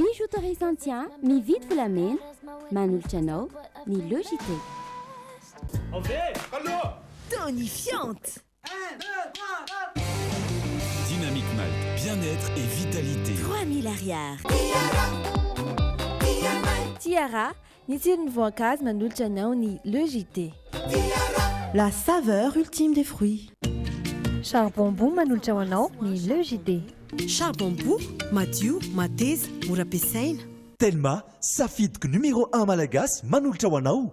bijouterie Saint-Tien mividy volamena manolotra anao ny Logité. Tonifiante. 1, 2, 3, Dynamique Malte, bien-être et vitalité. 3000 ariary. Tiara, ny tsirony voankazo manolotra anao ny Logité. La saveur ultime des fruits. Charbon-bout manolotra ho anao ny Logité. Charbon-bout, madio, mateza, mora ampiasaina. Telma, safidiko numéro 1 malagasy manolotra ho anao.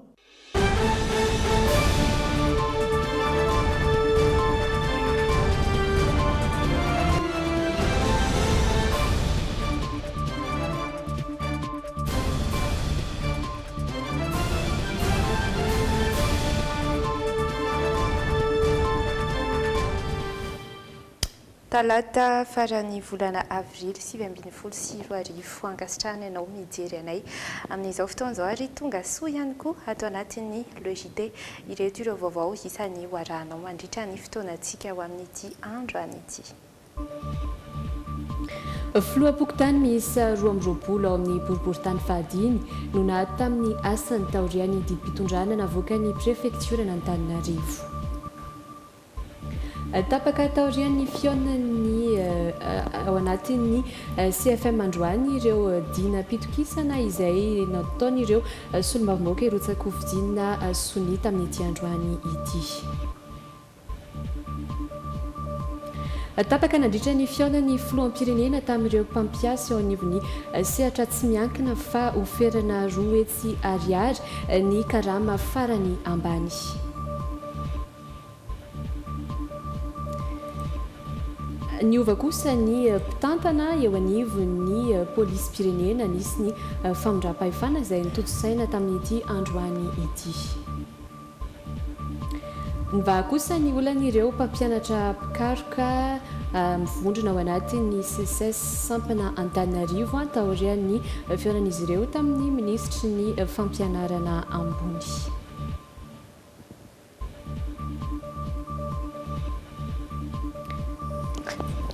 Talata farany volana avrily 2024 ankasitrahana ianao mijery anay amin'izao fotoan'izao ary tonga soa ihany koa atao anatin'ny Logité ireto ireo vaovao isan'ny hoarahanao mandritra ny fotoanantsika ho amin'ity andro an'ity. Filoham-pokotany miisa 12 ao amin'ny boriboritany fahadimy no nahata tamin'ny asany taorian'ny didim-pitondrana navoaka ny prefektiorana Antananarivo. Tapaka taorian'ny fionany ao anatin'ny CFM Androany ireo dina pitokisana izay nataon'ireo solombavamboaka Irotsakofidina sonita amin'ity androany ity. Tapaka nandritra ny fionany filoham-pirenena tamin'ireo mpampiasa ao anivon'ny sehatra tsy miankina fa oferana roa hetsy ariary ny karama farany ambany. Niova kosa ny mpitantana eo anivon'ny polisy-pirenena nisy ny famindram-pahefana izay nitotsosaina tamin'ity androany ity. Mba kosa ny olan'ireo mpampianatra mpikaroka mivondrona ao anatin'ny CSS sampana Antananarivo taorian'ny fionan'izy ireo tamin'ny ministry ny fampianarana ambony.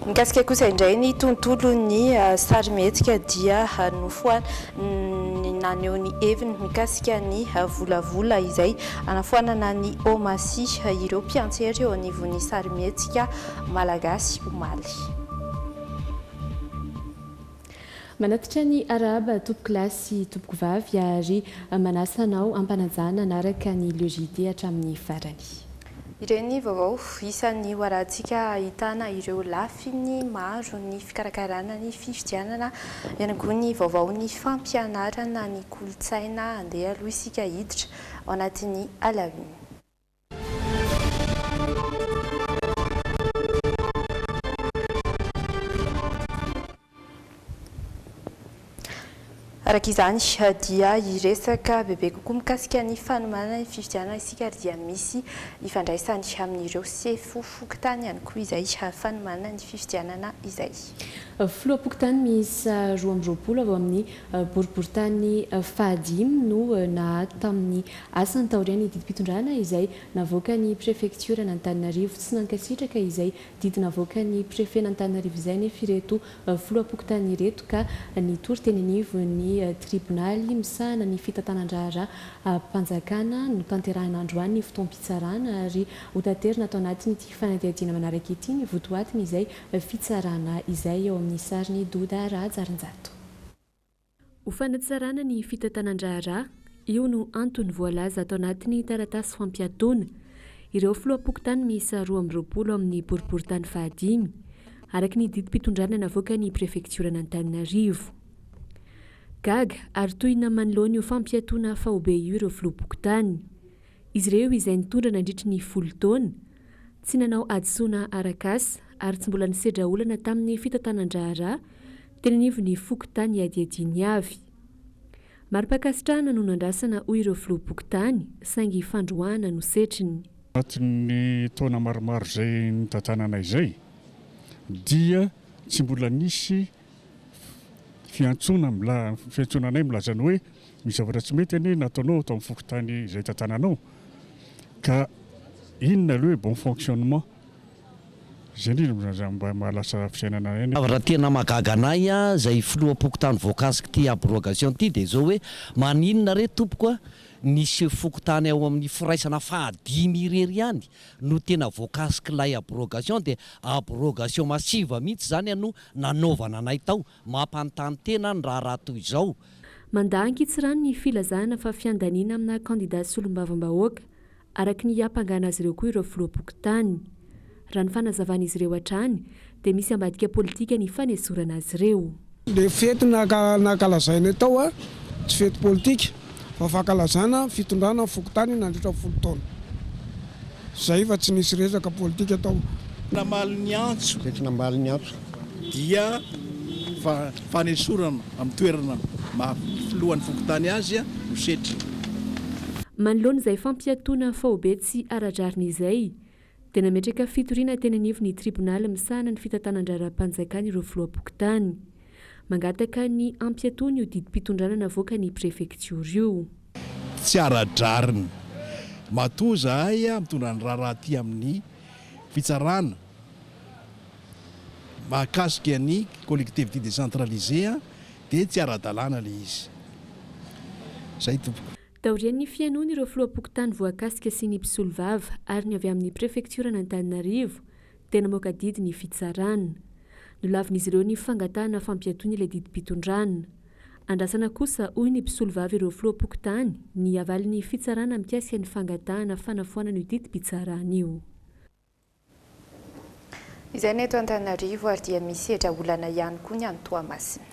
Mikasika kosa indray ny tontolon'ny sarimihetsika dia naneho ny heviny mikasika ny volavola izay anafoanana ny Omasy ireo mpiantsery eo anivon'ny sarimihetsika malagasy omaly. Manatitra ny araba tompo-kilasy tompo-vavy ary manasanao ampanajana anaraka ny Logité hatramin'ny farany. Ireny vaovao isan'ny hoarantsika ahitana ireo lafiny maro ny fikarakarana ny fifidianana ihany koa ny vaovao ny fampianarana ny kolotsaina andeha aloha isika hiditra ao anatin'ny Alaviny. Araka izany dia iresaka bebe kokoa mikasika ny fanomanana ny fifidianana isika ary dia misy ifandraisany amin'ireo sefo-fokotany ihany koa izay fanomanana ny fifidianana izay. Filoham-pokotany miisa 12 avy amin'ny boriboritany fahadimy no nahata tamin'ny asany taorian'ny didim-pitondrana izay navoaka ny prefektiorana Antananarivo tsy nankasitraka izay didy navoaka ny prefena Antananarivo izay nefa ireto filoham-pokotany ireto ka nitory teny anivon'ny tribonaly misahana ny fitantanan-draharaha mpanjakana no tanterahina androany ny fotoam-pitsarana ary hotaterina atao anatin'ity fanadihadiana manaraka ity ny votoatiny izay fitsarana izay eo amin'ny sariny Doda Rajarinjato. Ho fanatsarana ny fitantanan-draharaha io no antony voalaza atao anatin'ny taratasy fampiatona ireo filoham-pokotany miisa 12 amin'ny boriboritany fahadimy araka ny didim-pitondrana navoaka ny prefektiorana Antananarivo. Gaga ary tohina manoloana io fampiatona fahobe io ireo filoham-pokotany. Izy ireo izay nitondra nandritra ny 10 taona tsy nanao adisoana arak'asa ary tsy mbola nisedra olana tamin'ny fitantanan-draharaha teny anivon'ny fokotany adiadiany avy. Mari-pakasitrahana no nandrasana hoy ireo filoham-pokotany saingy fandroana no setriny. Anatin'ny taona maromaro izay nitantanana izay dia tsy mbola nisy fiantsonanay milazany hoe misy zavatra tsy mety anie nataonao atao amin'ny fokotany izay tantananao ka inona aloha hoe bon fonctionnement zay indrindra mba mahalasa fisainana eny raha tena mahagaga anay a zay filoha-pokotany voakasiky ty abrogation ty de zao hoe maninona re tompoka nisy fokotany ao amin'ny firaisana fahadimy irery ihany no tena voakasiky lay abrogation de abrogation masiva mihitsy zany no nanaovana anay tao mampanontany tena ny raha toy izao. Mandaha ankitsirano ny filazahana fa fiandaniana amina candidat solombavam-bahoaka araky ny ampangana azy ireo koa ireo filoha-pokotany. Raha ny fanazavana izy ireo hatrany dia misy ambadika politika ny fanesorana azy ireo. Dia fety nakalazaina tao a tsy fety politika fa fankalazana fitondrana fokotany nandritra 10 taona. Zay fa tsy nisy resaka politika tao. Namaly ny antso. Fety namaly ny antso. Dia fanesorana amin'ny toerana mahafilohan'ny fokotany azy a no setry. Manoloana izay fampiatoana faobe tsy aradrarina izay dia nametraka fitoriana teny anivo ny tribonaly misahana ny fitantanan-draram-panjakana ireo filoha-pokotany. Mangataka ny ampiatoana io didim-pitondrana navoaka ny préfecture io. Tsy aradrarina. Matoa zahay mitondra ny raharaha ty amin'ny fitsarana mahakasika ny collectivité décentralisée dia tsy ara-dalàna le izy. Zay tompoko. Taorian'ny fianoana ireo filoha-pokotany voakasika sy ny mpisolo vava ary ny avy amin'ny préfecture n'Antananarivo tena moka didy ny fitsarana. Nolavin'izy ireo ny fangatahana fampiatoana ilay didim-pitondrana. Andrasana kosa hoy ny mpisolo vava ireo filoha-pokotany ny avalin'ny fitsarana mikasika ny fangatahana fanafoana ny didim-pitsarana io. Izay ny eto Antananarivo ary dia misy edra olana ihany koa ny any Toamasina.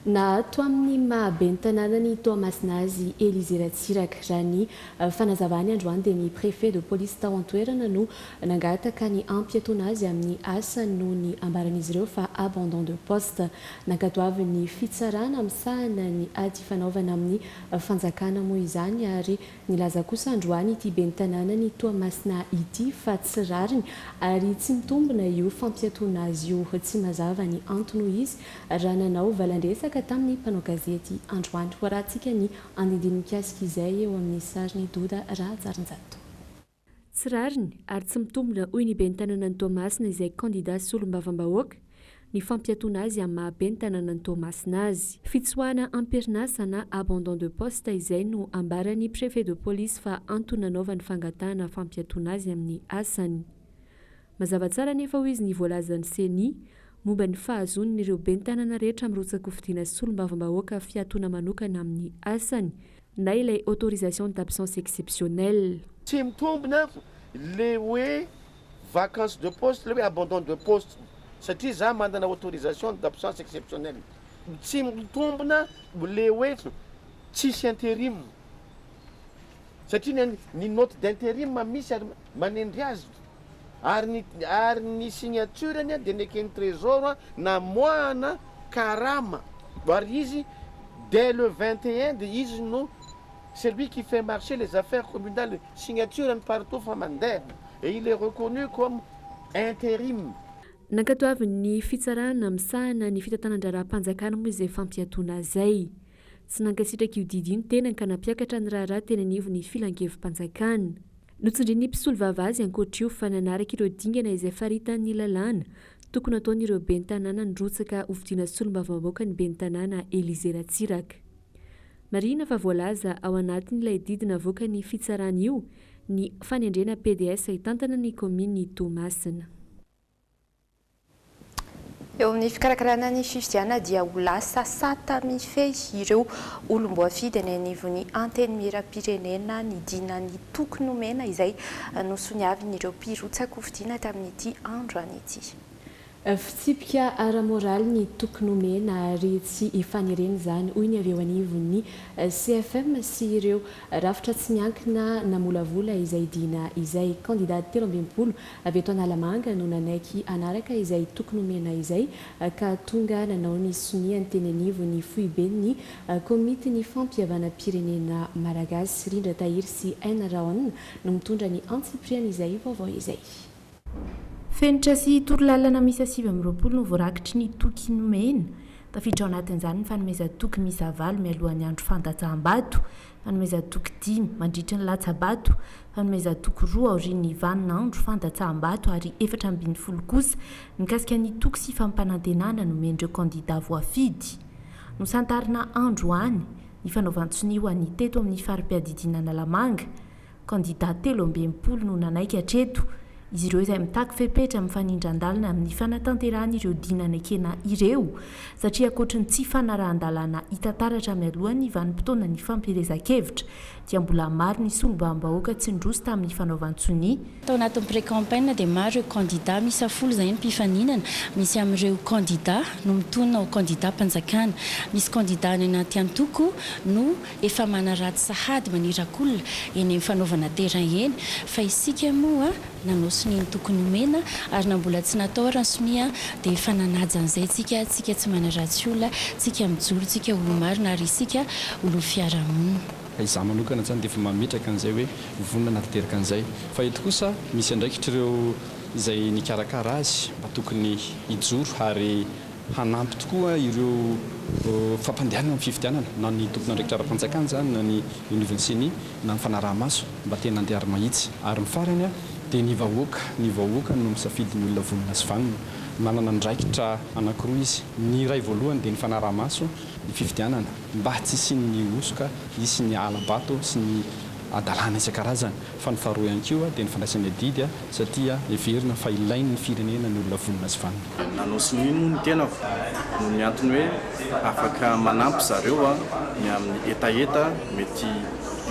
Na ato amin'ny mahabe ny tanàna ny Toamasina azy Élisée Ratsiraka raha ny fanazavany androany dia ny préfet de police tao an-toerana no nangataka ny ampiatoana azy amin'ny asany noho ny ambaran'izy ireo fa abandon de poste nankatoavy ny fitsarana misahana ny ady fanaovana amin'ny fanjakana moa izany ary nilaza kosa androany ity be ny tanàna ny Toamasina ity fa tsy rariny ary tsy mitombona io fampiatoana azy io tsy mazava ny antony izy raha nanao valandresa ka tamin'ny mpanao gazety androany hoarahantsika ny andindiny mikasika izay eo amin'ny sariny Doda Rajarinjato. Tsy rariny ary tsy mitombona hoy ny be ny tanàna ny Toamasina izay candidat solombavam-bahoaka ny fampiatoana azy amin'ny mahabe ny tanàna ny Toamasina azy. Fitsoahana amperinasa na abandon de poste izay no ambarany préfet de police fa antony nanaovany fangatahana fampiatoana azy amin'ny asany. Mazava tsara nefa hoy izy ny voalazan'ny CENI momba ny fahazoniny ireo be ny tanàna rehetra mirotsaka fidiana solombavam-bahoaka fiatoana manokana amin'ny asany na ilay autorisation d'absence exceptionnelle. Tsy mitombina le hoe vacances de poste, le hoe abandon de poste satria za mandana autorisation d'absence exceptionnelle. Tsy mitombina le hoe tsisy intérim satria ny note d'intérim misy manendry azy. Ary ny signatureny dia nekeny trésor namoahana karama ary izy dès le 21 de izy no celui qui fait marcher les affaires communales signatureny partout fa mandeha et il est reconnu comme intérim. Nankatoavin'ny fitsarana misahana ny fitantanan-draram-panjakana moa izay fampiatoana zay. Tsy nankasitraka io didy iny tena ka nampiakatra ny raharaha teny anivo ny filankevi-panjakana. Notsindrin'ny mpisolo vava azy ankoatra io fa nanaraka ireo dingana izay faritan'ny lalàna tokony ataon'ireo be ny tanàna nrotsaka hovidiana solombavam-bahoaka ny be ny tanàna Élisée Ratsiraka. Marina fa voalaza ao anatin'ilay didy navoaka ny fitsarana io ny fanendrena PDS hitantana ny commune Toamasina. Eo amin'ny fikarakarana ny fifidiana dia ho lasa sata mifehy ireo olom-boafidy any anivon'ny anteny miram-pirenena ny dinany tokony omena izay nosoniavin'ireo mpirotsaka hovidiana tamin'ity andro an'ity. Fitsipika ara-moraly ny tokony omena ary tsy ifanireny izany hoy ny avy eo anivon'ny CFM sy ireo rafitra tsy miankina namolavola izay dina izay candidat 30 avy eto Analamanga no nanaiky anaraka izay tokony omena izay ka tonga nanao ny soniany teny anivon'ny foiben'ny komity ny fampiavana pirenena malagasy Rindra Tahiry sy Aina Raon no mitondra ny antsipriana izay vaovao izay. Fenitra sy torolalana misy 7 no voarakitry ny toky nomena tafiditra ao anatin'izany ny fanomezan-toky miisa valo mialohan'ny andro fandatsaham-bato, fanomezan-toky 10 mandritra ny latsabato, fanomezan-toky 2 aorian'ny vanin'andro fandatsaham-bato ary 7 kosa mikasika ny toky sy fampanantenana nomendreo kandida voafidy. Nosantarina andro any ny fanaovan-tsony ho an'ny teto amin'ny farim-piadidinana Lamanga, kandida 30 no nanaiky hatreto. Izy ireo izay mitaky fepetra amin'ny fanindran-dalana amin'ny fanatanterahana ireo dinana kena ireo satria ankoatra ny tsy fanarahan-dalana hitantaratra mialoha ny vanim-potoana ny fampirezan-kevitra dia mbola maro ny solombam-bahoaka tsy ndroso tamin'ny fanaovan-tsony. Tao anatin'ny pré-campagne dia maro ireo kandida misy folo izay ny mpifaninana, misy amin'ireo kandida no mitonona ho kandida mpanjakana, misy kandida any anaty antoko no efa manaraty sahady manirakolona eny amin'ny fanaovana terrain eny, fa isika moa nanosony ny tokony mena ary na mbola tsy natao ransomia dia efa nanaja an'izay tsika tsy manaratsy olona, tsika mijoro, tsika olo marina ary isika olo fiarahamonina. Izaho manokana zany dia efa mametraka an'izay hoe vonona natanteraka an'izay, fa eto kosa misy andraikitr'ireo izay nikarakara azy mba tokony hijoro ary hanampy tokoa ireo fampandehanana amin'ny fifidianana na ny tompona andraikitra ara-panjakana zany na ny universiny na ny fanaraha-maso mba tena andeha ary-mahitsy ary mifarany dia ny vahoaka no misafidy ny olona vonona sy vanona, manana ndraikitra anankiroa izy. Ny ray voalohany dia ny fanaraha-maso, ny fifidianana mba tsy isian'ny osoka, isy ny alabato sy ny adalana isan-karazany, fa ny faharoa ihany koa dia ny fandraisany adidy satria everina fa ilainy ny firenena ny olona vonona sy vanona. Nanosiny ino ny tenako no ny antony hoe afaka manampy zareo amin'ny etaeta mety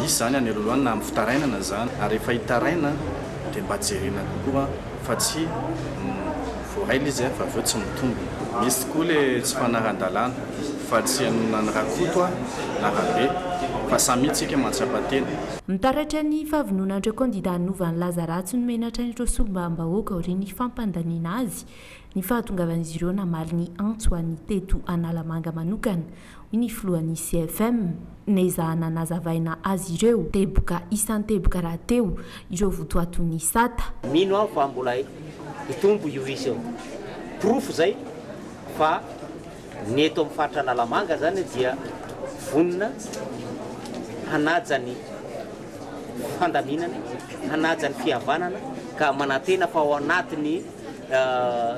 isy zany any alohany na amin'ny fitarainana zany, ary efa hitaraina dia mba jerena kokoa fa tsy voahaila izy fa aveo tsy mitombo. Misy tokoa le tsy fanahan-dalana fa tsy anona rakoto na rabe fa samy tsika mantsapa-tena. Mitaratra ny fahavononan'ireo kandida hanovan'ny Lazaratsy no menatra n'ireo solombam-bahoaka aorian'ny fampandaniana azy ny fahatongavan'izy ireo namaly ny antso an'ny teto Analamanga manokana. Hoy ny filohan'ny CFM nezahana nazavaina azy ireo teboka isan'ny teboka raha teo ireo votoaton'ny sata. Mino aho fa mbola hitombo io vision proof zay fa ny eto amin'ny faritra Analamanga zany dia vonona hanajany fandaminana, hanajany fihavanana ka manantena fa ao anatin'ny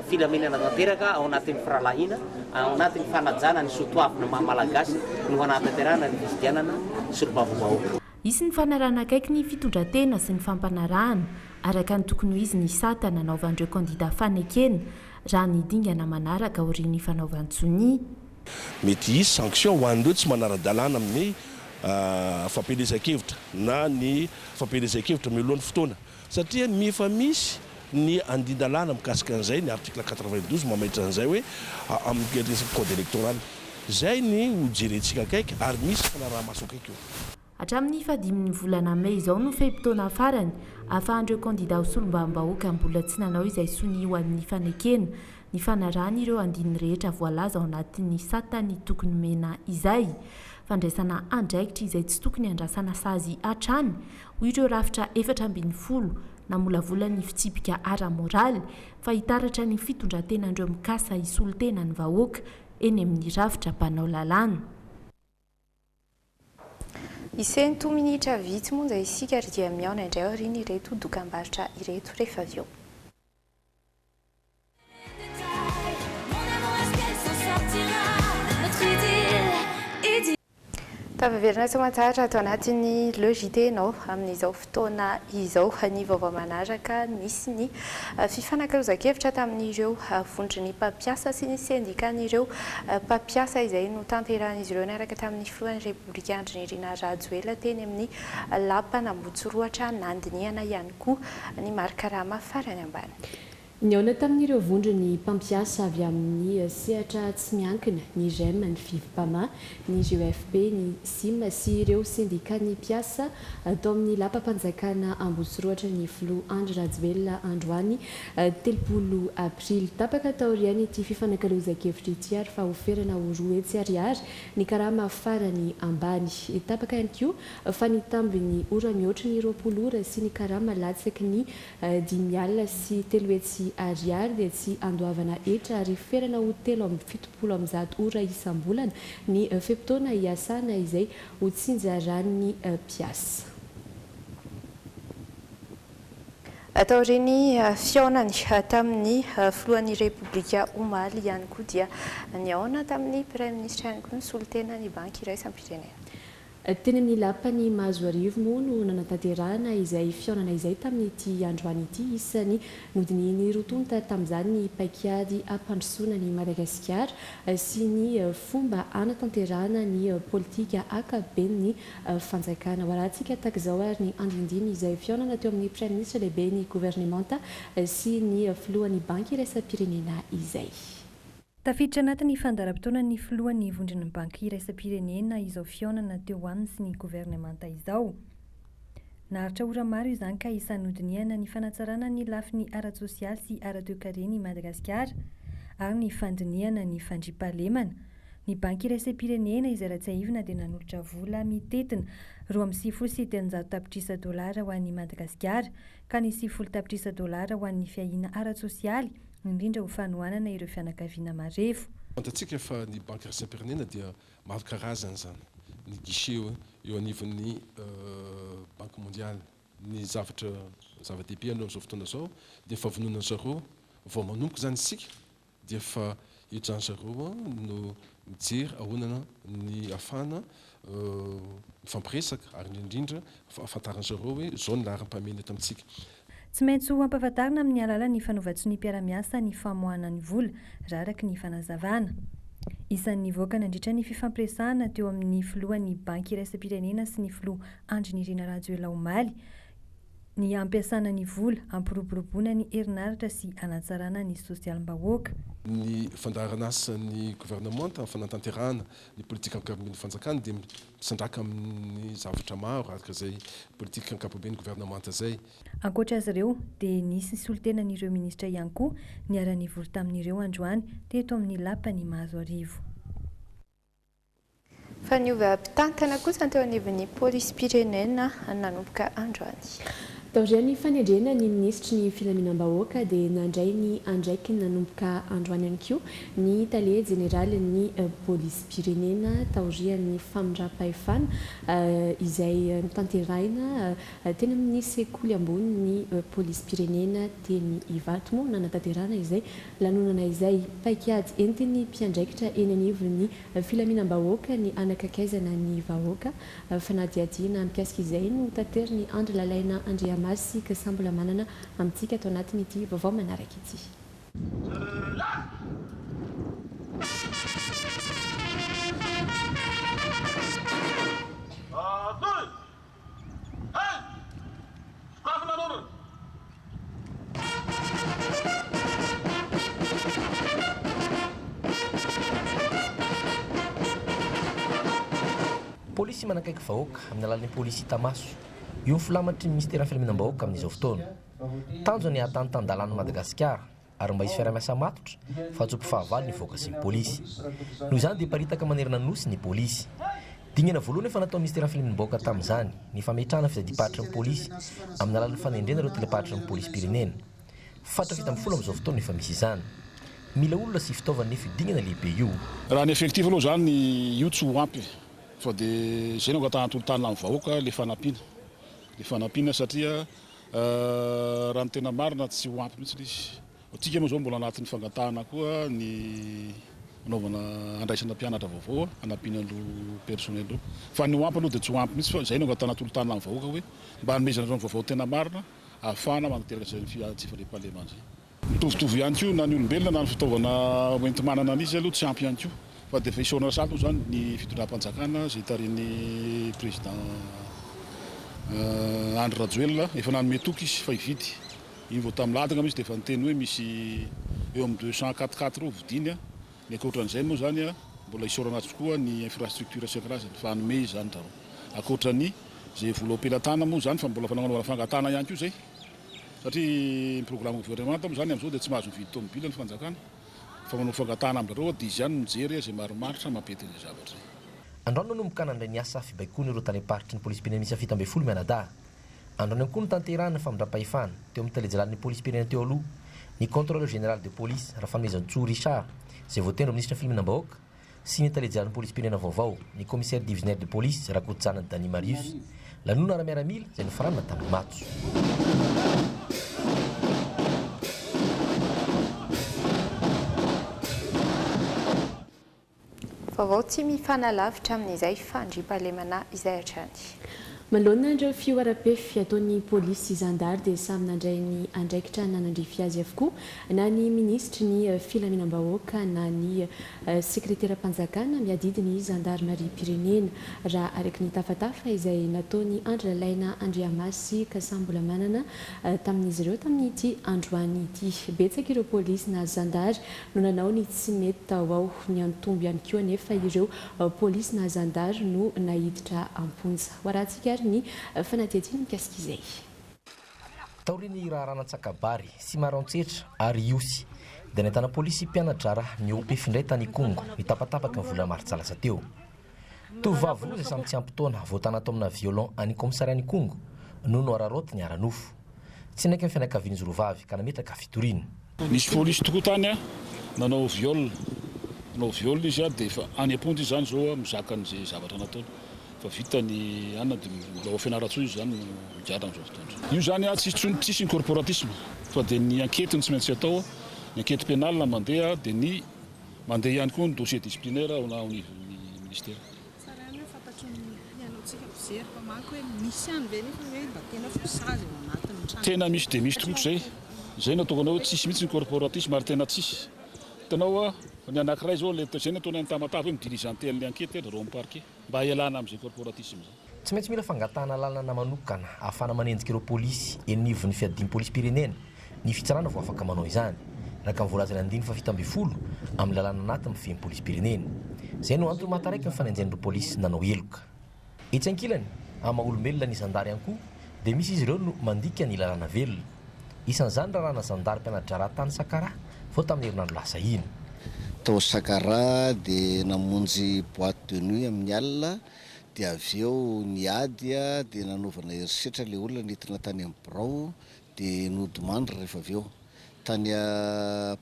filaminana tanteraka, ao anatin'ny firalahina, ao anatin'ny fanajana ny sotoavina maha-malagasy no hanatanterahana ny fifidianana solombam-bahoaka. Isy ny fanarahana akaiky ny fitondran-tena sy ny fampanarahana araka ny tokony ho izy ny sata nanaovan'ireo kandida fanekena raha ny dingana manaraka aorian'ny fanaovan-tsony. Mety isy sanction ho an'ireo tsy manara-dalàna amin'ny fampelezan-kevitra na ny fampelezan-kevitra mialohan'ny fotoana satria efa misy ny andin-dalàna mikasika an'izay ny article 92 mamaitra an'izay hoe amin'ny resaka code électoral zay ny hojerentsika akaiky ary misy fanaraha-maso akaiky eo. Hatramin'ny 15 volana May izao no fehi-potoana farany ahafahan'ireo kandida ho solombam-bahoaka mbola tsy nanao izay sony ho an'ny fanekena ny fanarahana ireo andininy rehetra voalaza ao anatin'ny satany tokony mena izay. Fandraisana andraikitra izay tsy tokony andrasana sazy hatrany ho ireo rafitra 7 namolavolan'ny fitsipika ara-moraly fa hitaratra ny fitondran-tenandreo mikasa hisolo-tena ny vahoaka eny amin'ny rafitra mpanao lalàna. Iseny 2 minitra vitsy monja isika ary dia miaona indray aoriana ireto dokam-barotra ireto rehefa avy eo. Tafaverina soamantsara ato anatin'ny Le JT nao amin'izao fotoana izao ny vaovao manaraka misy ny fifanakarazan-kevitra tamin'ireo vondry ny mpampiasa sy ny sendikan'ireo mpampiasa izay no tanterahan'izy ireo niaraka tamin'ny filohan'ny Repoblika Andry Nirina Rajoelina teny amin'ny lapana Ambohitsoroatra nandiniana ihany koa ny Markarama farany ambany. Ny aona tamin'ireo vondry ny mpampiasa avy amin'ny sehatra tsy miankina ny GEM, ny FIVPAMA, ny GEFP, ny SIM sy ireo sendika ny mpiasa atao amin'ny lapam-panjakana Ambohitsoroatra ny filoha Andry Rajoelina androany 30 aprily. Tapaka taoriany ity fifanakarazan-kevitra ity ary fa oferana ho roa hetsy ariary ny karama farany ambany. Tapaka ihany koa fa ny tambiny ora mihoatra ny 20 ora sy ny karama latsaky ny 10 alina sy 3 hetsy ariary dia tsy andoavana etra ary ferana ho 770 ora isam-bolana ny fempotoana hiasana izay ho tsinjaran'ny mpiasa. Atao reny fiaonany tamin'ny filohan'ny Repoblika omaly ihany koa dia niaona tamin'ny Prime Ministre ihany koa ny solitena ny banky iraisam-pirenena. Teny amin'ny lapany mahazo arivo moa no nanatanterahana izay fiaonana izay tamin'ity androany ity isany nodininy rotonta tamin'izany ny paikady ampandrosoana ny Madagasikara sy ny fomba anatanterahana ny politika akaben'ny fanjakana. Warahantsika takizao ary ny andindiny izay fiaonana teo amin'ny Prime Ministre lehibe ny gouvernementa sy ny filohan'ny banky iraisam-pirenena izay. Tafiditra anatin'ny fandaram-potoana ny filohan'ny vondron'ny banky iraisam-pirenena izao fiaonana teo aminy sy ny gouvernementa izao. Naharitra ora maro izany ka isanodiniana ny fanatsarana ny lafin'ny ara-tsosialy sy ara-toekarena ny Madagasikara ary ny fandiniana ny fandriampahalemana. Ny banky iraisam-pirenena izay ratsaivina dia nanolotra vola mitetina $470 tapitrisa ho an'ny Madagasikara ka ny $10 tapitrisa ho an'ny fiahina ara-tsosialy indrindra ho fanohanana ireo fianakaviana marevo. Fantatsika fa ny banky iraisam-pirenena dia maro karazana zany. Ny guichet eo anivon'ny banky mondialy. Ny zava-dehibe aloha amin'izao fotoana izao dia efa vonona zareo vao manomboka zany isika dia efa hijanona zareo no mijery ahonana ny afana mifampiresaka ary indrindra afantarana zareo hoe zao ny laharam-pahamehana eto amintsika. Tsy maintsy ho ampahafantarina amin'ny alalan'ny fanaovan-tsony mpiara-miasa ny famoahana ny vola raraka ny fanazavana. Isan'ny nivoaka nandritra ny fifampiresahana teo amin'ny filohan'ny banky iraisam-pirenena sy ny filoha Andrinirina Rajoelina Omaly ny ampiasana ny vola ampiroboroboana ny herinaratra sy anatsarana ny sosialim-bahoaka. Ny fandaharana asan'ny gouvernementa fanatanterahana ny politika ankapobeny fanjakana dia misandraka amin'ny zavatra maro araka izay politika ankapobeny gouvernementa zay. Ankoatra azy ireo dia nisy solitenan'ireo ministra ihany koa niara-nivory tamin'ireo androany teto amin'ny lapany mahazo arivo. Faniova mpitantana kosa teo anivon'ny polis-pirenena nanomboka androany. Taorian'ny fanendrena ny ministry ny filaminam-bahoaka dia nandray ny andraiky nanomboka androany ihany koa ny tale jeneraly ny polis-pirenena taorian'ny famindram-pahefana izay mitanterahina teny amin'ny sekoly ambony ny polis-pirenena teny Ivato moa nanatanterahana izay lanonana izay paikady entin'ny mpiandraikitra eny anivon'ny filaminam-bahoaka ny anakakaizana ny vahoaka fanadihadiana mikasika izay no tanteriny andro lalaina Andrea Masy ka sambola manana amintsika atao anatin'ity vaovao manaraka ity. Polisy manakaiky vahoaka amin'ny alalan'ny polisy Tamaso. Io filamatry ny ministera filaminam-bahoaka amin'izao fotoana. Tanjony hatantan-dalàna Madagasikara ary mba hisy fiara-miasa matotra fa atsopo fahavalo ny voaka sy ny polisy. Noho izany dia paritaka manerana nosy ny polisy. Dingana voalohany efa natao ministera filaminam-bahoaka tamin'izany ny fametrahana fizadiam-paritra ny polisy amin'ny alalan'ny fanendrena ireo telepahatra ny polisy-pirenena. Fatra fita amin'ny folo amin'izao fotoana efa misy izany. Mila olona sy fitaovana nefa dingana lehibe io. Raha ny effectif aloha zany io tsy ho ampy fa dia izay no atahantolo-tany amin'ny vahoaka le fanampiana. Le fanampiana satria raha ny tena marina tsy ho ampy mihitsy izy. Tsika moa zao mbola anatin'ny fangatahana koa ny anaovana andraisana mpianatra vaovao hanampiana aloha personnel io. Fa ny ho ampy aloha dia tsy ho ampy mihitsy fa izay no atahantolo-tany amin'ny vahoaka hoe mba hanomezana zao vaovao tena marina ahafahana manateraka izay fiatsifalim-pahalemana zay. Mitovitovy ihany koa na ny olombelona na ny fitaovana hoenti manana an'izy aloha tsy ampy ihany koa. Fa dia efa isaorana sato zany ny fitondram-panjakana izay tarin'ny président Andry Rajoelina efa nanome toky izy fa hividy. Iny vao tamin'ny lataka izy dia efa niteny hoe misy eo amin'ny 244 eo vidiny. Ny ankoatran'izay moa zany mbola isaorana tokoa ny infrastructure sy karazany fa hanome izy zany taro. Ankoatran'ny izay vola am-pelatana moa zany fa mbola fanaovana fangatana ihany koa zay. Satria ny programme gouvernementa moa zany amin'izao dia tsy mahazo mividy tomobila ny fanjakana. Fa manao fangatana amin'ireo dia izy ihany mijery izay maromaritra mampety ny zavatra. Androany nanomboka nandray niasa fibaikoana ireo tany-paritry ny polisy-pirenena misy fito ambin'ny folo Mianadahy. Androany koa ny tanterahana famindram-pahefana teo amin'ny telejelal'ny polisy-pirenena teo aloha ny contrôleur général de police raha fanomezan-tsoa Richard izay voatendro ministra filaminam-bahoaka sy ny talejan'ny polisy pirenena vaovao ny commissaire divisionnaire de police rakotojanany Dani Marius lanona ara-miaramila izay nofaranana tamin'ny matso. Vaovao tsy mifanalavitra amin'izay fandriam-pahalemana izay hatrany. Manoloana ireo fioara-pefy ataon'ny polisy zandary dia samy nandray ny andraikitra nanandrify azy avokoa na ny ministry ny filaminam-bahoaka na ny sekretera-panjakana miadidy ny zandarmaria pirenena raha araka ny tafatafa izay nataony Andry Lalaina Andriamasy Kasambola manana tamin'izy ireo tamin'ity androany ity. Betsaka ireo polisy na zandary no nanao ny tsy mety tao ao ny antomby ihany koa anefa ireo polisy na zandary no nahiditra amponja. Hoaratsika ny fanatetiany mikasika izay. Taoriny raharanantsakabary sy marantsehatra ary iosy dia nahitana polisy mpianadrara ny OPF indray tany Kongo mitapatapaka ny vola maro tsalasa teo. Tovovavy roa izay samy tsy ampy taona voatana ato amina violon any komisariany Kongo no noararoty ny ara-nofo. Tsy naiky ny fianakavian'izy roa vavy ka nametraka fitoriana. Nisy polisy tokoa tany nanao viol izy dia efa any amponja izany zao mizaka an'izay zavatra nataony. Fa vita ny anna dia mbola fianaratsoa izy zany migadra amin'izao fotoana. Io zany tsisy ny corporatisme fa dia ny enquête ny tsy maintsy atao, ny enquête pénale mandeha dia ny mandeha ihany koa ny dossier disciplinaire ao ny ministère. Tena misy dia misy tokoa izay. Izay no ataoko anao hoe tsisy mihitsy ny corporatisme ary tena tsisy. Hitanao ny anankiray zao le izay no ataony any tamatavy hoe midirigeanté ny enquête reo parquet mba hialana amin'izay corporatisme zay. Tsy maintsy mila fangatahana lalana manokana ahafana manenjika ireo polisy enivon'ny fiadimy polisy pirenena ny fitsarana vao afaka manao izany raka mivoalaza ny 570 amin'ny lalana anaty mifehy polisy pirenena. Izay no antony mahataraiky ny fanenjen'ireo polisy nanao eloka. Etsy ankilany amin'ny olombelona ny zandary ihany koa dia misy izy ireo no mandika ny lalana velona. Isan'izany rahana zandary mpianadrara tany Sakara vao tamin'ny herinandro lasa iny. Tao Sakara dia namonjy boîte de nuit amin'ny alina dia avy eo niady dia nanaovana herisetra ilay olona nentina tany amin'ny birao dia nodimandry rehefa avy eo. Tany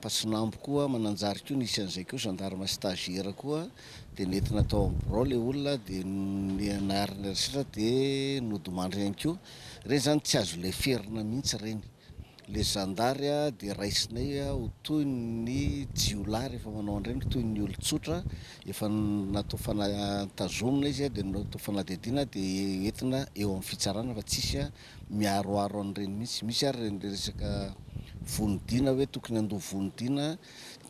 Pasinambo koa mananjary koa nisy an'izay koa gendarme stagiaire koa dia nentina tao amin'ny birao ilay olona dia nianarina herisetra dia nodimandry ihany koa. Ireny zany tsy azo ilay ferina mihitsy ireny. Le zandary dia raisinay ho toy ny jiolay rehefa manao an'ireny toy ny olon-tsotra efa natao fanatazomina izy dia natao fanadihadiana dia entina eo amin'ny fitsarana fa tsisy miaroaro an'ireny mihitsy. Misy ary resaka vonodiana hoe tokony andoha vonodiana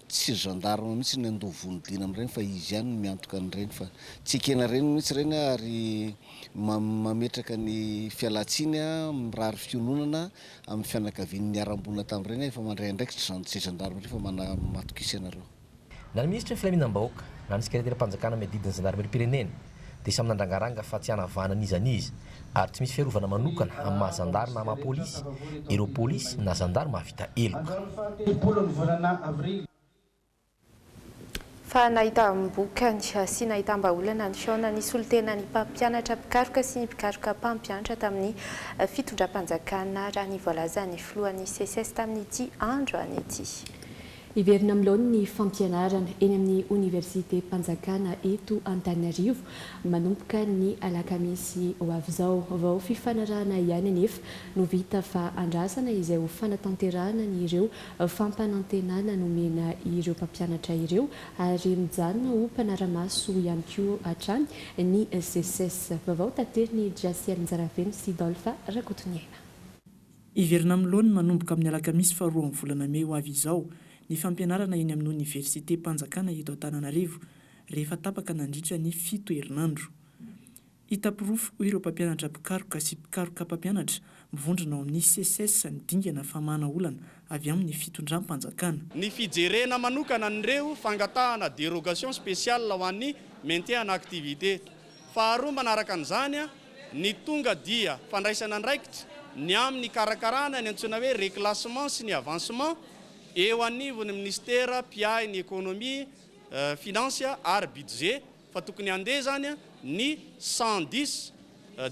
tsy gendarme mihitsy ny andoha vonodiana amin'ireny fa izy ihany miantoka an'ireny fa tsy ekena ireny mihitsy ireny ary mametraka ny fialatsiny mirary fiononana amin'ny fianakavian'ny niarambonina tamin'ireny efa mandray andraikitra tsy gendarme rehefa matokisa ianareo. Na ny ministra ny filaminam-bahoaka na ny sekretera-panjakana miadidiny zandarmeria pirenena dia samy nandrangaranga fa tsy hanavahana n'izy ary tsy misy fiarovana manokana amin'ny mahazandary na maha-polisy ireo polisy na zandary mahavita eloka. Fa nahitam-bokany sy nahitam-baolana ny fiona ny solitena ny mpampianatra mpikaroka sy ny mpikaroka mpampianatra tamin'ny fitondram-panjakana raha ny voalazan'ny filohan'ny CSS tamin'ity andro any ity. Iverina amin'ilony ny fampianarana eny amin'ny Université Panjakana eto Antananarivo manomboka ny alakamisy ho avy izao. Vao fifanarahana ihany anefa no vita fa andrasana izay ho fanatanterahana ny ireo fampanantenana nomena ireo mpampianatra ireo ary mijanona ho mpanaramaso ihany koa hatrany ny CSS. Vavao tateriny Jasiel Njaraveny sy Dolpha Rakotoniaina. Iverina amin'ilony manomboka amin'ny alakamisy faharoa amin'ny volana May ho avy izao ny fampianarana eny amin'ny Université Panjakana eto Antananarivo rehefa tapaka nandritra ny 7 herinandro. Hitapirofo ireo mpampianatra mpikaroka sy mpikaroka mpampianatra mivondrona ao amin'ny CSS ny dingana famana olana avy amin'ny fitondram-panjakana. Ny fijerena manokana nireo fangatahana dérogation spéciale ho an'ny maintien en activité. Faharoa manaraka an'izany ny tonga dia fandraisana andraikitra ny amin'ny karakarana ny antsoina hoe reclassement sy ny avancement eo anivon'ny ministère piahy ny économie, finance ary budget fa tokony andeha zany ny 110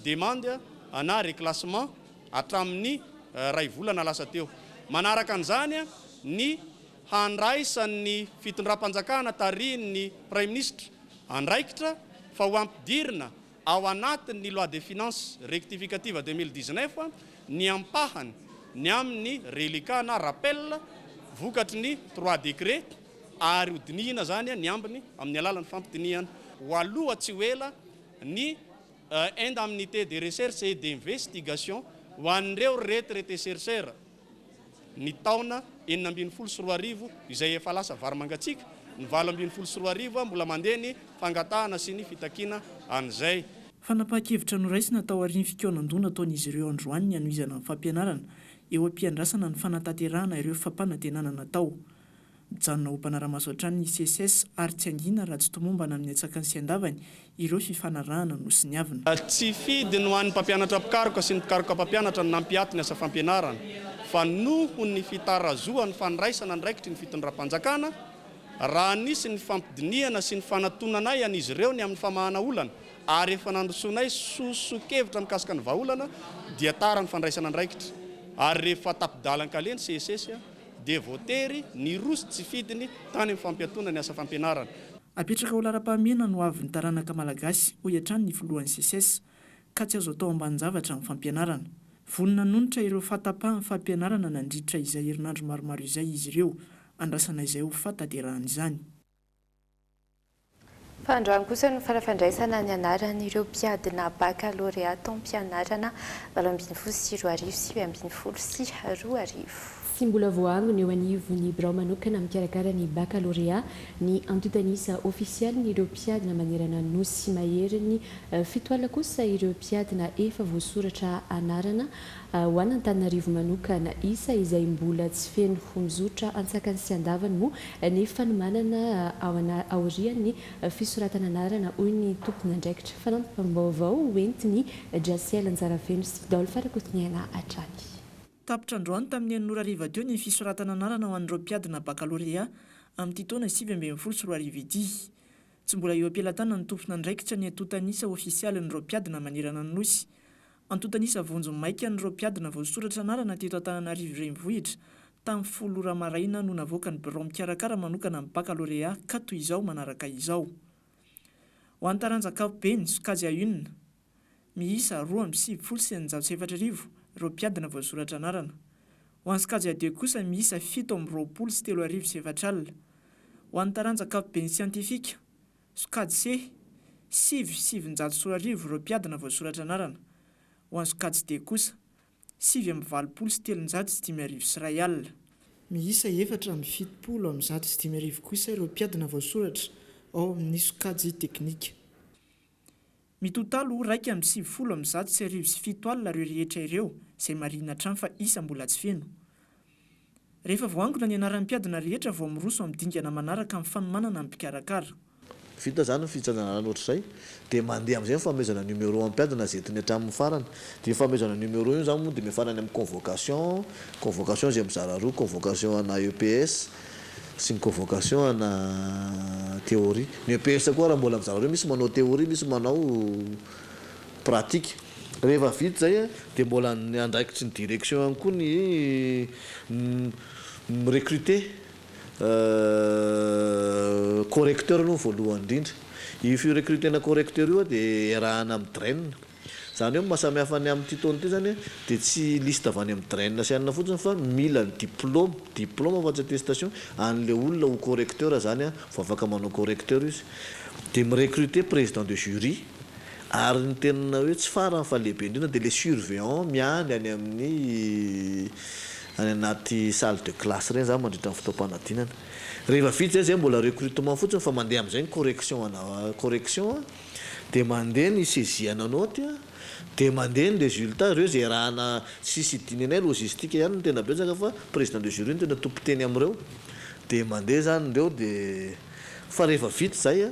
demande na reclassement hatramin'ny ray volana lasa teo. Manaraka an'izany ny handraisan'ny fitondram-panjakana tarihin'ny prime ministre andraikitra fa ho ampidirina ao anatin'ny loi de finance rectificative 2019 ny ampahany ny amin'ny reliquat na rappel vokatry ny 3 décret ary hodinihina zany ny ambiny amin'ny alalan'ny fampidinihana ho aloha tsy ho ela ny indemnité de recherche et d'investigation ho an'ireo retraité chercheur ny taona 2024 izay efa lasa vary mangatsika ny 2024 mbola mandeha ny fangatahana sy ny fitakiana an'izay. Fanapahakevitra noraisina tao arin'ny fikonan-doana ataon'izy ireo androany ny anoizana amin'ny fampianarana eo am-piandrasana ny fanatanterahana ireo fampanantenana natao. Mijanona ho mpanara-maso hatrany ny CSS ary tsy angina raha tsy tomombana amin'ny atsakany sy andavany ireo fifanarahana no sy ny avina. Tsy fidy no an'ny mpampianatra pikaroka sy ny pikaroka mpampianatra no nampiaty ny asa fampianarana fa noho ny fitarazoan'ny fandraisana ndraikitry ny fitondram-panjakana raha nisy ny fampidinihana sy ny fanatonana ay an'izy ireo ny amin'ny famahana olana ary efa nandrosoanay sosokevitra mikasika ny vahaolana dia tara ny fandraisana ndraikitra ary rehefa tapidalan-kaleny CSS dia voatery ny rosy tsy fidiny tany amin'ny fampiatona ny asa fampianarana. Apetraka ho lara-pahamena no avy ny taranaka malagasy ho hiatrany ny filohan'ny CSS ka tsy azo atao ambanin-javatra amin'ny fampianarana. Vonona nonitra ireo fatapahan'ny fampianarana nandritra izay herinandro maromaro izay izy ireo andrasana izay ho fataterahana izany. Androany kosa no fanafandraisana ny anaran'ireo mpiadina baccalauréat taom-pianarana 2024 sy 2022. Sy mbola voaangony eo anivony birao manokana mikarakara ny baccalauréat ny antotanisa ofisialy ny ireo mpiadina manerana nosy sy mahery ny fitoala kosa ireo mpiadina efa voasoratra anarana ho an'Antananarivo manokana isa izay mbola tsy feno ho mizotra antsakany sy andavany moa nefa no manana aorian'ny fisoratana anarana hoy ny tompony andraikitra fanampam-baovao hoentiny Jasiel Anjarafeno sy Fidol Farakotiniaina hatrany. Tapitra androany tamin'ny Anoraariva teo ny fisoratana anarana ho an'ireo mpiadina baccalauréat amin'ity taona 2024. Tsy mbola eo am-pialatana ny tompona andraikitra ny antotanisa ofisialy n'ireo mpiadina manerana ny nosy. Antotanisa vonjy maika n'ireo mpiadina voasoratra anarana teto Antananarivo renivohitra tamin'ny 10 ora maraina no navoaka ny birao mikarakara manokana amin'ny baccalauréat ka toy izao manaraka izao. Ho an'ny taranjaka ankapobeny sokajy ahonina miisa 2,974 ireo mpiadina voasoratra anarana. Ho an'ny sokajy ade kosa miisa 7,3,4 Ho an'ny taranjaka ankapobeny siantifika sokajy C 7,740 ireo mpiadina voasoratra anarana. Ho an'ny sokajy D kosa 7,775 miisa 4,770 kosa ireo mpiadina voasoratra ao amin'ny sokajy teknika. Mitotalo 1,770 ireo rehetra ireo izay marina hatrany fa isa mbola tsy feno. Rehefa voangona ny anaran'ny mpiadina rehetra vao miroso amin'ny dingana manaraka amin'ny fanomanana amin'ny mpikarakara. Vita zany ny fitsanjana ohatr'izay dia mandeha amin'izay fanomezana numéro amin'ny mpiadina izay tiny hatramin'ny farany. Dia fanomezana numéro io zany moa dia mifarany amin'ny convocation izay mizara roa, convocation ana EPS sy ny convocation ana théorie. Ny EPS koa raha mbola mizara roa, misy manao théorie, misy manao pratique. Rehefa vita zay dia mbola ny andraikitry ny direction ihany koa ny recruter correcteur no voalohany indrindra. Io firecrutena correcteur io dia arahana amin'ny draine. Zany hoe mahasamihafa ny amin'ny taona ity zany dia tsy liste avy any amin'ny draine sy anona fotsiny fa mila ny diplôme afa-tsy attestation an'ilay olona ho correcteur zany vao afaka manao correcteur izy. Dia mirecruter président de jury ary ny tena hoe tsy farany fa lehibe indrindra dia les surveillants miany any amin'ny any anaty salle de classe reny zany mandritra amin'ny fotoam-panadinana. Rehefa vita zay mbola recrutement fotsiny fa mandeha amin'izay ny correction dia mandeha ny saisiana note dia mandeha ny résultat ireo zay rahana sisy idinanay logistique ihany no tena betsaka fa président de jury no tena tompo-teny amin'ireo dia mandeha zany ireo dia fa rehefa vita zay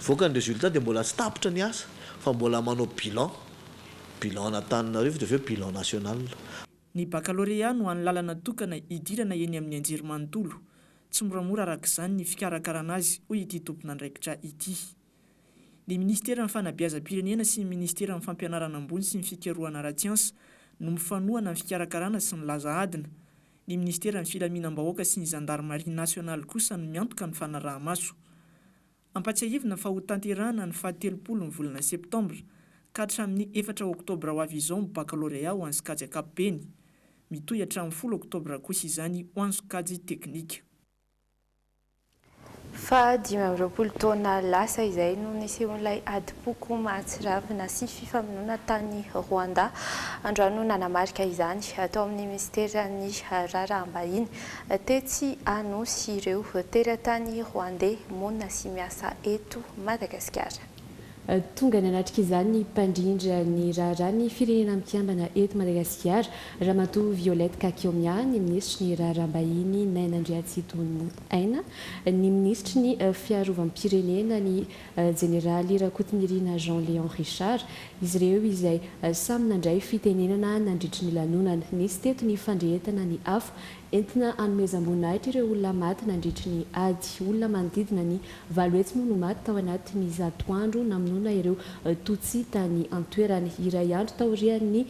voaka ny résultat dia mbola tsy tapitra ny asa fa mbola manao bilan an'Antananarivo dia aveo bilan national. Ny baccalauréat no an'ny lalana tokana idirana eny amin'ny anjerimanontolo. Tsy moramora arak'izany ny fikarakarana azy hoy ity tompona andraikitra ity. Ny ministera ny fanabeazam-pirenena sy ny ministera ny fampianarana ambony sy ny fikarohana ara-tsiansa no mifanohana ny fikarakarana sy ny laza adina Ny ministera ny filaminam-bahoaka sy ny gendarmerie nationale kosa no miantoka ny fanaraha-maso. Ampatsiahivina fa ho tanterahana ny 17 ny volana septambra ka hatramin'ny 4 oktobra ho avy izao ny baccalauréat ho an'ny sokajy ankapobeny. Mitohy hatramin'ny 10 oktobra kosa izany ho an'ny sokajy teknika. Fa 20 taona lasa izay no nisehoan'ilay adi-poko mahatsiravina sy fifamonoana tany Rwanda. Androany no nanamarika izany atao amin'ny ministeran'ny raharaham-bahiny tetsy anosy ireo teratany rwandais monina sy miasa eto Madagasikara. Tonga ny anatrika izany ny mpandrindra ny raharaha ny firenena mikambana eto Madagasikara, Ramatoa Violette Kakiomia, ny ministry ny raharaha-bahiny Naina Andriatsitono Aina, ny ministry ny fiarovam-pirenena ny jeneraly Rakotomirina Jean-Léon Richard. Izy ireo izay samy nandray fitenenana nandritry ny lanonana. Nisy teto ny fandrehetana ny afo entina anomezam-boninahitra ireo olona maty nandritry ny ady. Olona manodidina ny 9 hetsy moa no maty tao anatin'ny 100 andro namonoana ireo Tutsi tany antoerany. Iray andro taorian'ny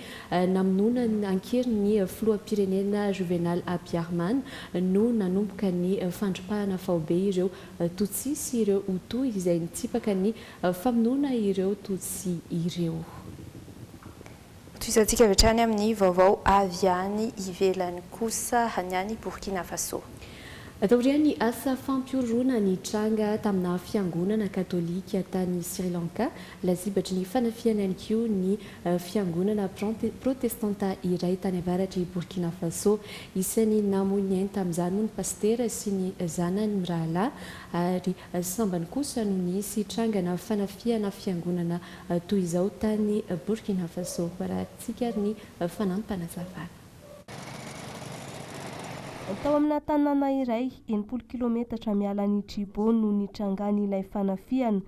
namonoana ankeriny filoham-pirenena Juvenal Abiyarimana no nanomboka ny fandropahana faobe ireo Tutsi sy ireo Hutu izay nitsipaka ny famonoana ireo Tutsi ireo. Toisantsika avy hatrany amin'ny vaovao avy any ivelany kosa any any Burkina Faso. Taorian'ny asa fampiorona ny tranga tamina fiangonana katolika tany Sri Lanka, lazibatry ny fanafiana ihany koa ny fiangonana protestanta iray tany avaratry Burkina Faso. Isan'ny namoinainy tamin'izany moa ny pastera sy ny zanany mirahalahy ary sambany kosa no nisy trangana fanafiana fiangonana toy izao tany Burkina Faso. Parahantsika ny fanampanazavana. Tao amina tanàna iray 80 kilometatra miala ny Tribo no nitrangany ilay fanafiana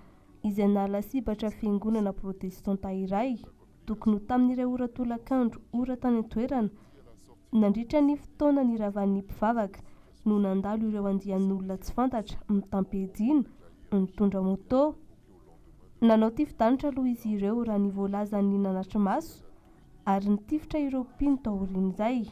izay nalasibatra fiangonana protestanta iray. Tokony ho tamin'ireo ora tolakandro ora tany an-toerana nandritra ny fotoana niravan'ny mpivavaka no nandalo ireo andian'olona tsy fantatra mitampedina nitondra moto. Nanao tify-danitra aloha izy ireo raha ny voalazan'ny nanatry maso ary nitifitra ireo mpino taorian'izay.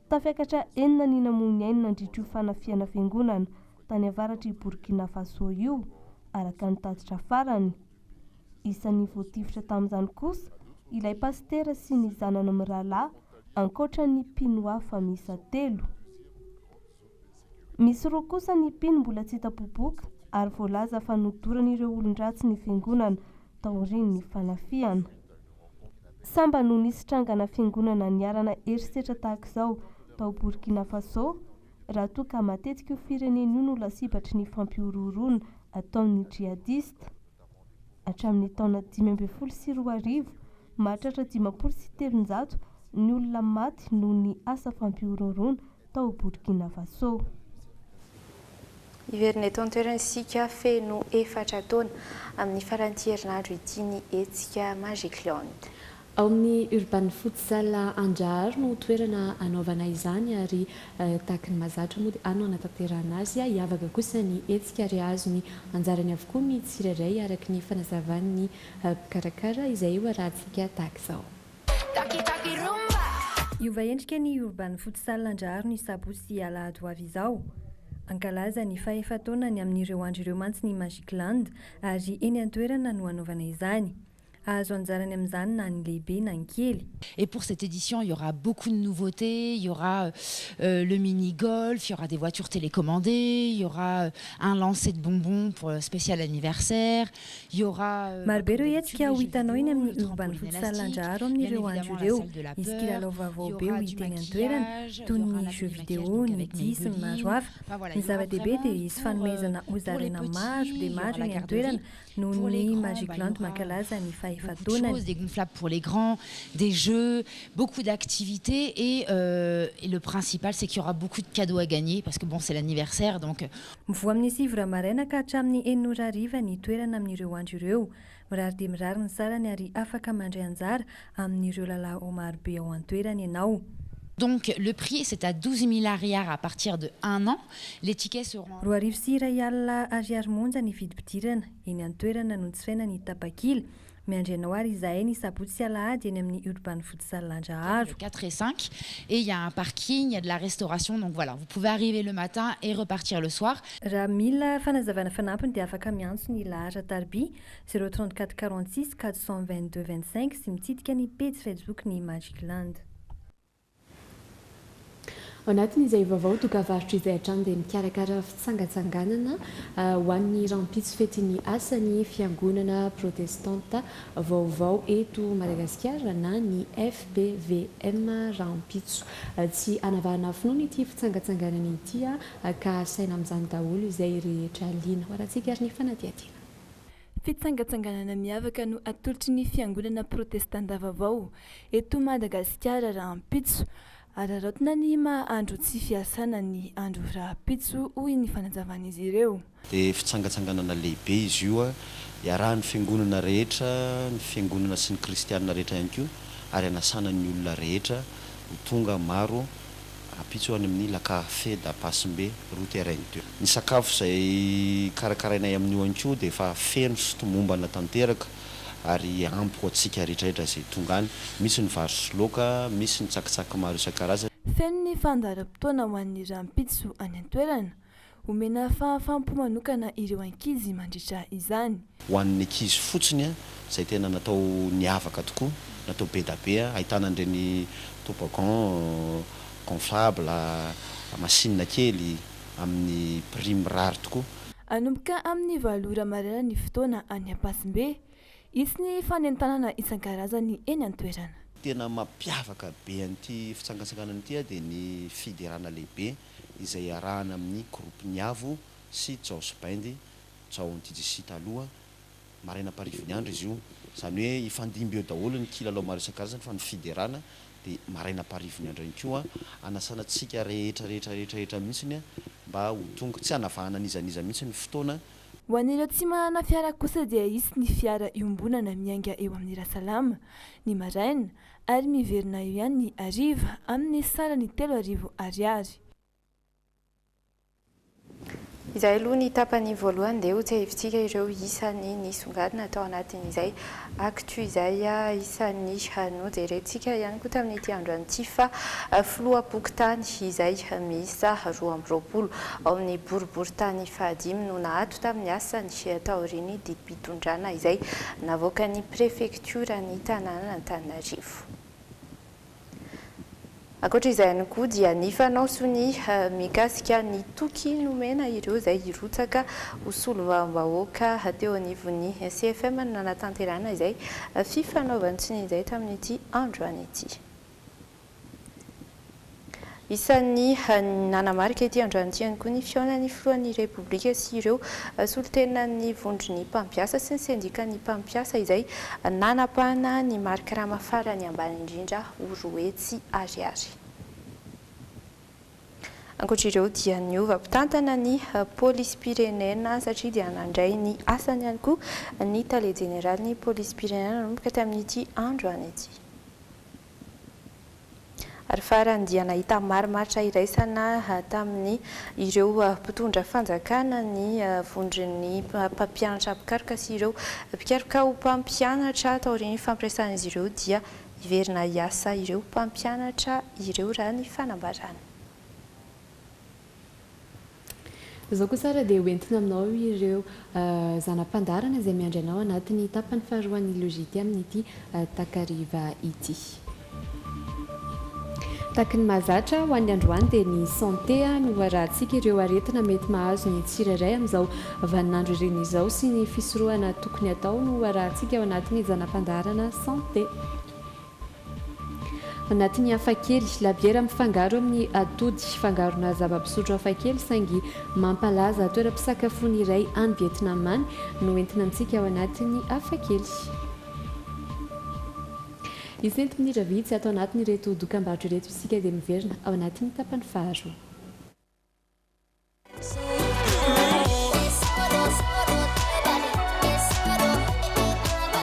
Tafiakatra enina ny namoinainy nandritra io fanafiana fiangonana tany avaratry Burkina Faso io araka ny tatitra farany. Isan'ny voatifitra tamin'izany kosa ilay pastera sy ny zanany mirahalahy ankoatra ny mpino hafa miisa 3. Misy roa kosa ny mpino mbola tsy hita popoka ary voalaza fa nodoran'ireo olon-dratsy ny fiangonana taorian'ny fanafiana. Samba no nisy trangana fiangonana niarana herisetra tahak'izao tao Burkina Faso raha toa ka matetika io firenena io no lasibatry ny fampiororona ataon'ny jihadista. Hatramin'ny taona 2024 mahatratra 700 ny olona maty noho ny asa fampiororona tao Burkina Faso. Iverina eto an-toerana isika feno 4 taona amin'ny faranty herinandro ity ny hetsika Magic Land. Ao amin'ny Urban Futsal Andrahary no toerana anaovana izany ary tahaka ny mazatra moa dia ano anatanterahana azy. Hiavaka kosa ny hetsika ary azony anjarany avokoa ny tsirairay araky ny fanazavan'ny mpikarakara izay io arahantsika tahaka izao. Iova endrika ny Urban Futsal Andrahary ny sabosy alahady ho avy izao. Ankalaza ny fahefa-taonany amin'ireo andro ireo mantsy ny Magic Land ary eny an-toerana no anaovana izany. Et pour cette édition, il y aura beaucoup de nouveautés. Il y aura le mini-golf, il y aura des voitures télécommandées, il y aura un lancer de bonbons pour le spécial anniversaire. Il y aura... Marbero hetsika ho hitanao eny amin'ny Urban Futsal Andrahary amin'ireo andro ireo. Izy kilalao vaovao be ho hita eny an-toerana toy ny jeux vidéo, ny disy, ny maro hafa. Ny zava-dehibe dia izy fanomezana hozarena maro dia maro eny an-toerana noho ny Magic Land mankalaza ny choses, des gonflables pour les grands, des jeux, beaucoup d'activités et le principal c'est qu'il y aura beaucoup de cadeaux à gagner parce que bon c'est l'anniversaire donc mivoa amin'ny sivra maraina ka hatramin'ny 9 ariva ny toerana amin'ireo andro ireo mirary dia mirary ny sarany ary afaka mandray anjara amin'ireo lalao marobe ao an-toerana ianao. Donc le prix c'est à 12 000 ariary à partir de 1 an. Les tickets seront... Roa arivo sy iray alina ariary monja ny vidim-pidirana eny an-toerana no jifaina ny Tapakila. Miandry janoary izahay ny sabotsy sy alahady eny amin'ny Urban Futsal Lanjaharo. 4 et 5. Et il y a un parking, il y a de la restauration. Donc voilà, vous pouvez arriver le matin et repartir le soir. Raha mila fanazavana fanampiny dia afaka miantso ny lahatra tarby 034 46 422 25 sy mitsidika ny page Facebook ny Magic Land. Ao anatin'izay vaovao dokavarotra izay hatrany dia mikarakara fitsangatsanganana ho an'ny rampitso fetiny asan'ny fiangonana protestanta vaovao eto Madagasikara na ny FBVM rampitso. Tsy anavahana finoana ity fitsangatsanganana ity ka saina amin'izany daholo izay rehetra liana. Ho arahantsika ary ny fanadihadiana. Fitsangatsanganana miavaka no atolotry ny fiangonana protestanta vaovao eto Madagasikara rampitso. Araraotina ny mahandro tsy fiasana ny andro rampitso hoy ny fanazavana izy ireo. Dia fitsangatsanganana lehibe izy io iarahan'ny fiangonana rehetra, ny fiangonana sy ny kristianina rehetra ihany koa ary anasana ny olona rehetra ho tonga maro rampitso any amin'ny la café d'Ampasimbe route terrain 2. Ny sakafo izay karakarainay amin'io ihany koa dia efa feno sy tomombana tanteraka ary ampy antsika rehetrarehetra izay tonga any. Misy ny vary sy laoka, misy ny tsakitsaky maro isan-karazany. Feno ny fandaharam-potoana ho an'ny rampitso any an-toerana. Omena fahafaham-po manokana ireo ankizy mandritra izany. Ho an'ny ankizy fotsiny izay tena natao niavaka tokoa, natao be da be, ahitana an'ireny tobacon, gonflable, masinina kely amin'ny prix mirary tokoa. Anomboka amin'ny 7 maraina ny fotoana any Ampasimbe. Isy ny fanentanana isan-karazany eny an-toerana. Tena mampiavaka be an'ity fitsangatsanganana ity dia ny fiderana lehibe izay arahana amin'ny groupe Niavo sy Jaws Band, Jao TGC taloha maraina parivony andro izy io. Izany hoe ifandimby eo daholo ny kilalao maro isan-karazany fa ny fiderana dia maraina parivony andro ihany koa anasana antsika rehetra mihitsiny mba ho tonga tsy hanavahana nizaniza mihitsy ny fotoana. Ho an'ireo tsy manana fiara kosa dia isy ny fiara iombonana miainga eo amin'ny Rasalama ny maraina ary miverina eo ihany ny hariva amin'ny sarany 3,000 ariary. Izay aloha ny tapany voalohany dia hotsahivitsika ireo isan'ny nisongadina tao anatin'izay actu izay isan'ny nojy irentsika ihany koa tamin'ity androan'ity fa filoha-pokotany izay miisa 12 ao amin'ny boriboritany fahadimy no nahato tamin'ny asany taoriny didim-pitondrana izay navoaka ny prefektura ny tanàna Antananarivo. Ankoatra izay ihany koa dia nifanaoso ny mikasika ny toky nomena ireo izay irotsaka ho solovam-bahoaka teo anivon'ny CFM nanatanterana izay fifanaovantsiny izay tamin'ity androany ity. Isan'ny nanamarika ity androany ihany koa ny fihaonan'ny filohan'ny Repoblika sy ireo solotenan'ny vondron'ny mpampiasa sy ny sendikan'ny mpampiasa izay nanapahana ny marika farany ambany indrindra ho roetsy ariary. Ankoatra ireo dia niova mpitantana ny polisy pirenena satria dia nandray ny asany ihany koa ny tale general'ny polisy pirenena nanomboka tamin'ity androany ity. Ary farany dia nahita marimaritra iraisana tamin'ny ireo mpitondra fanjakana ny vondron'ny mpampianatra mpikaroka sy ireo mpikaroka ho mpampianatra taorian'ny fampiasan'izy ireo dia iverina hiasa ireo mpampianatra ireo raha ny fanambarana. Izao koa sara dia hoentina aminao ireo zanam-pandarana izay miandry anao anatin'ny tapany faharoan'ny lojity amin'ity takariva ity. Taky ny mahazatra ho an'ny androany dia ny santé no arahantsika ireo aretina mety mahazo ny tsirairay amin'izao vaninandro ireny izao sy ny fisorohana tokony atao no arahantsika ao anatin'ny zanam-pandarana santé. Anatin'ny hafakely labiera mifangaro amin'ny atody fangarona zava-pisotro hafakely saingy mampalaza toeram-pisakafoana iray any Vietnam any no entina amintsika ao anatin'ny hafakely. Isy nentim-minitra vitsy atao anatin'ireto dokam-barotra ireto isika dia miverina ao anatin'ny tapany faharoa.